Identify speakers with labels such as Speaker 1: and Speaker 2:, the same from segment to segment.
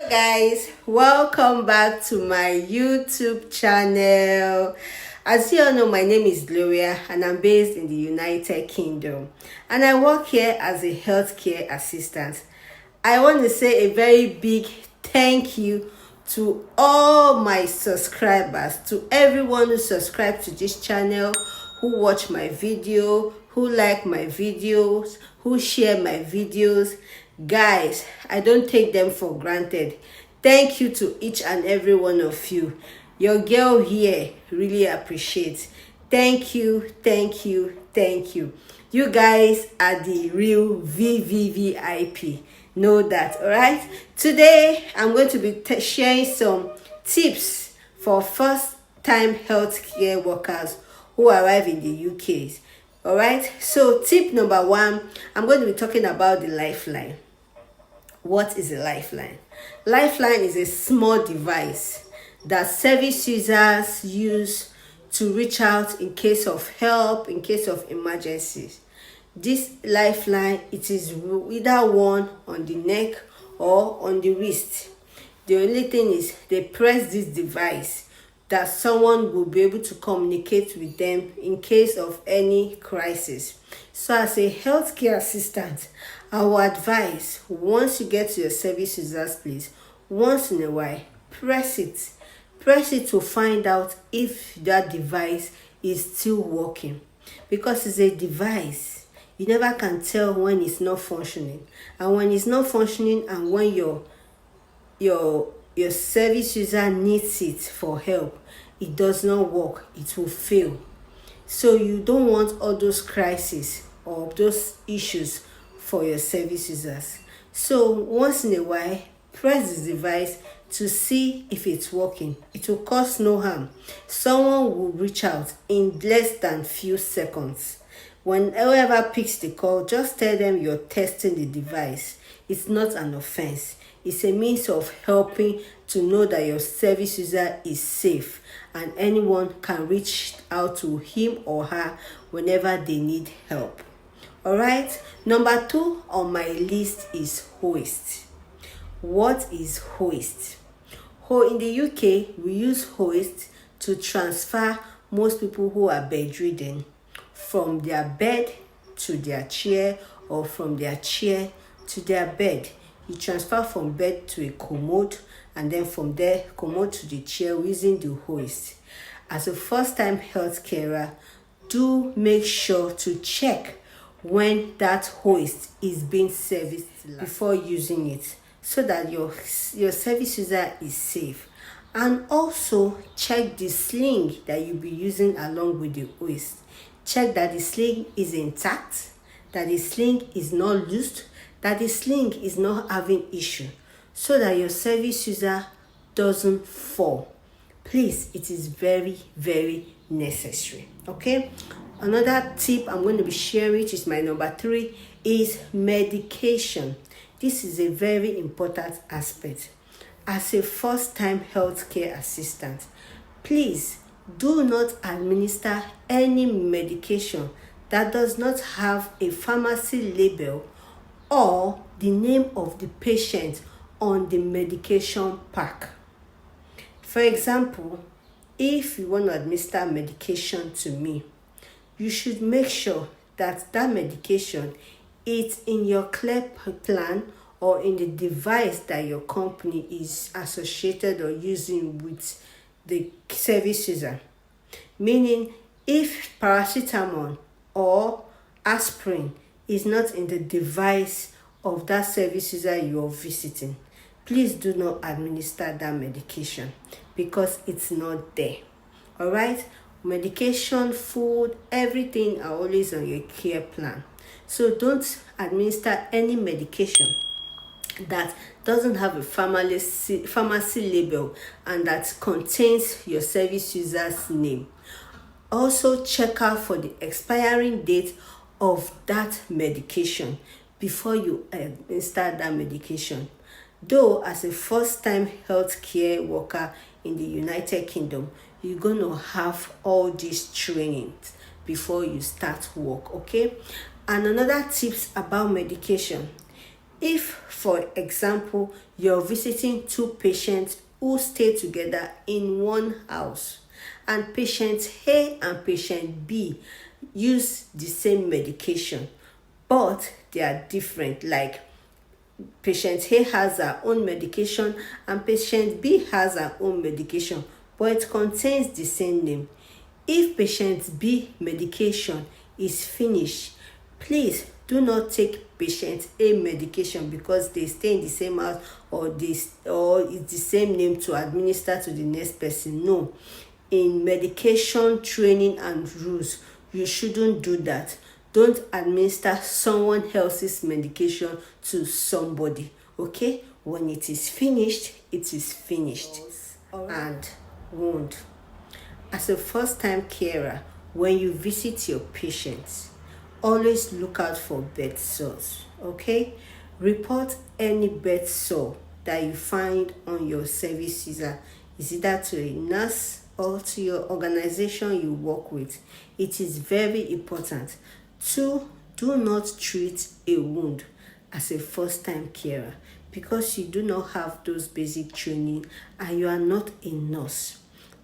Speaker 1: Guys, welcome back to my YouTube channel. As you all know, my name is Gloria and I'm based in the United Kingdom and I work here as a healthcare assistant. I want to say a very big thank you to all my subscribers, to everyone who subscribed to this channel, who watch my video, who like my videos, who share my videos. Guys, I don't take them for granted. Thank you to each and every one of you. Your girl here really appreciates. Thank you, thank you, thank you. You guys are the real VVVIP. Know that, all right? Today, I'm going to be sharing some tips for first-time healthcare workers who arrive in the UK. All right? So, tip number one, I'm going to be talking about the lifeline. What is a lifeline? Lifeline is a small device that service users use to reach out in case of help, in case of emergencies. This lifeline, it is either worn on the neck or on the wrist. The only thing is they press this device that someone will be able to communicate with them in case of any crisis. So as a healthcare assistant, I will advise, once you get to your service user's place, once in a while, press it. Press it to find out if that device is still working. Because it's a device, you never can tell when it's not functioning. And when it's not functioning and when your service user needs it for help, it does not work, it will fail. So you don't want all those crises or those issues for your service users. So once in a while, press the device to see if it's working. It will cause no harm. Someone will reach out in less than few seconds. Whenever picks the call, just tell them you're testing the device. It's not an offense. It's a means of helping to know that your service user is safe and anyone can reach out to him or her whenever they need help. Alright, number 2 on my list is hoist. What is hoist? In the UK, we use hoist to transfer most people who are bedridden from their bed to their chair or from their chair to their bed. You transfer from bed to a commode and then from there, commode to the chair using the hoist. As a first-time healthcarer, do make sure to check when that hoist is being serviced before using it so that your service user is safe. And also check the sling that you'll be using along with the hoist. Check that the sling is intact, that the sling is not loosed, that the sling is not having issue so that your service user doesn't fall. Please, it is very, very necessary. Okay? Another tip I'm going to be sharing, which is my number 3, is medication. This is a very important aspect. As a first-time healthcare assistant, please do not administer any medication that does not have a pharmacy label or the name of the patient on the medication pack. For example, if you want to administer medication to me, you should make sure that that medication is in your care plan or in the device that your company is associated or using with the service user. Meaning, if paracetamol or aspirin is not in the device of that service user you are visiting, please do not administer that medication because it's not there. All right? Medication, food, everything are always on your care plan. So don't administer any medication that doesn't have a pharmacy label and that contains your service user's name. Also check out for the expiring date of that medication before you administer that medication. Though as a first-time healthcare worker in the United Kingdom, you're going to have all these trainings before you start work, okay? And another tips about medication If, for example, you're visiting two patients who stay together in one house, and patient A and patient B use the same medication, but they are different, like patient A has her own medication and patient B has her own medication, but it contains the same name. If patient B medication is finished, please do not take patient A medication because they stay in the same house, or it's the same name to administer to the next person. No. In medication training and rules, you shouldn't do that. Don't administer someone else's medication to somebody. Okay? When it is finished, it is finished. And wound. As a first-time carer, when you visit your patients, always look out for bed sores. Okay? Report any bed sore that you find on your service user. Is either to a nurse or to your organization you work with. It is very important. 2, do not treat a wound as a first-time carer because you do not have those basic training and you are not a nurse.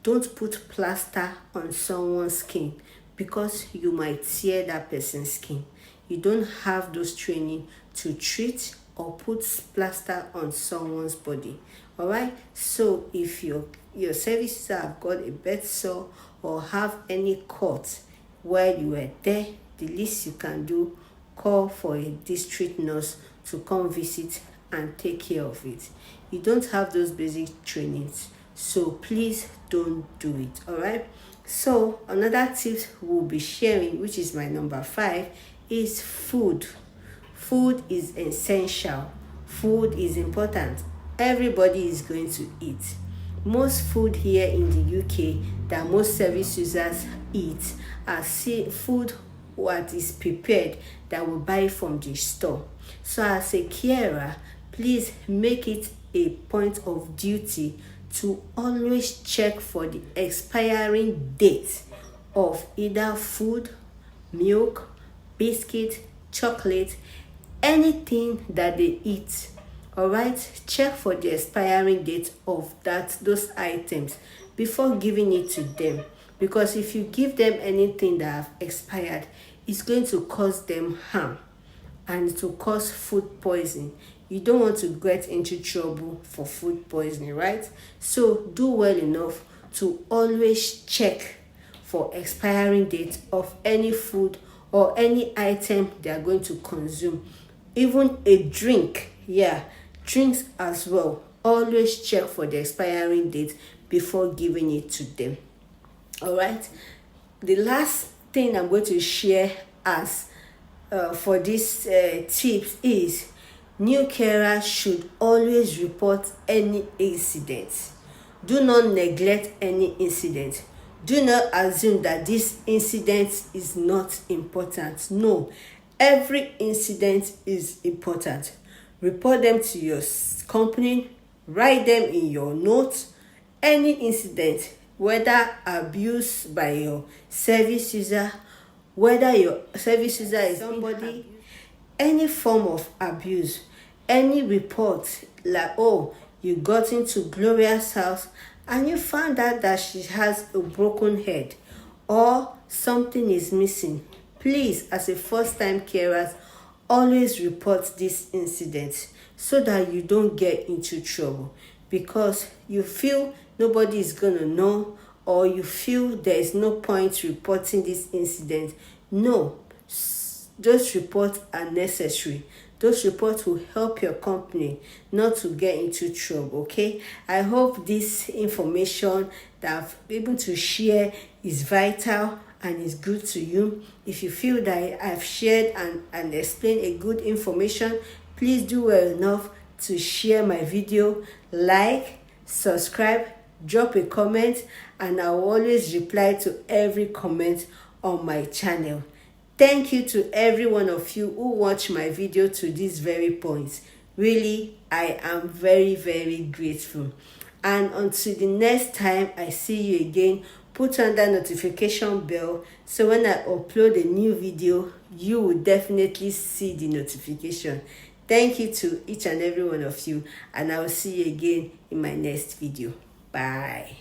Speaker 1: Don't put plaster on someone's skin because you might tear that person's skin. You don't have those training to treat or put plaster on someone's body. All right? So if your services have got a bed sore or have any cut where you were there, the least you can do, call for a district nurse to come visit and take care of it. You don't have those basic trainings, so please don't do it. All right? So another tip we'll be sharing, which is my number 5, is food. Food is essential. Food is important. Everybody is going to eat. Most food here in the UK that most service users eat are food what is prepared that we buy from the store. So as a carer, please make it a point of duty to always check for the expiring date of either food, milk, biscuit, chocolate, anything that they eat. All right, check for the expiring date of those items before giving it to them, because if you give them anything that have expired, it's going to cause them harm and to cause food poisoning. You don't want to get into trouble for food poisoning, right? So do well enough to always check for expiring date of any food or any item they are going to consume. Even a drink, drinks as well. Always check for the expiring date before giving it to them. All right. The last thing I'm going to share as for these tips is new carers should always report any incident. Do not neglect any incident. Do not assume that this incident is not important. No, every incident is important. Report them to your company, write them in your notes. Any incident, whether abuse by your service user, whether your service user is somebody, any form of abuse, any report like, oh, you got into Gloria's house and you found out that she has a broken head or something is missing, please, as a first-time carer, always report this incident so that you don't get into trouble, because you feel nobody is going to know, or you feel there is no point reporting this incident. No, those reports are necessary. Those reports will help your company not to get into trouble, okay? I hope this information that I've been able to share is vital and is good to you. If you feel that I've shared and explained a good information, please do well enough to share my video, like, subscribe, drop a comment, and I will always reply to every comment on my channel. Thank you to every one of you who watch my video to this very point. Really, I am very, very grateful. And until the next time I see you again, put on that notification bell so when I upload a new video, you will definitely see the notification. Thank you to each and every one of you, and I will see you again in my next video. Bye.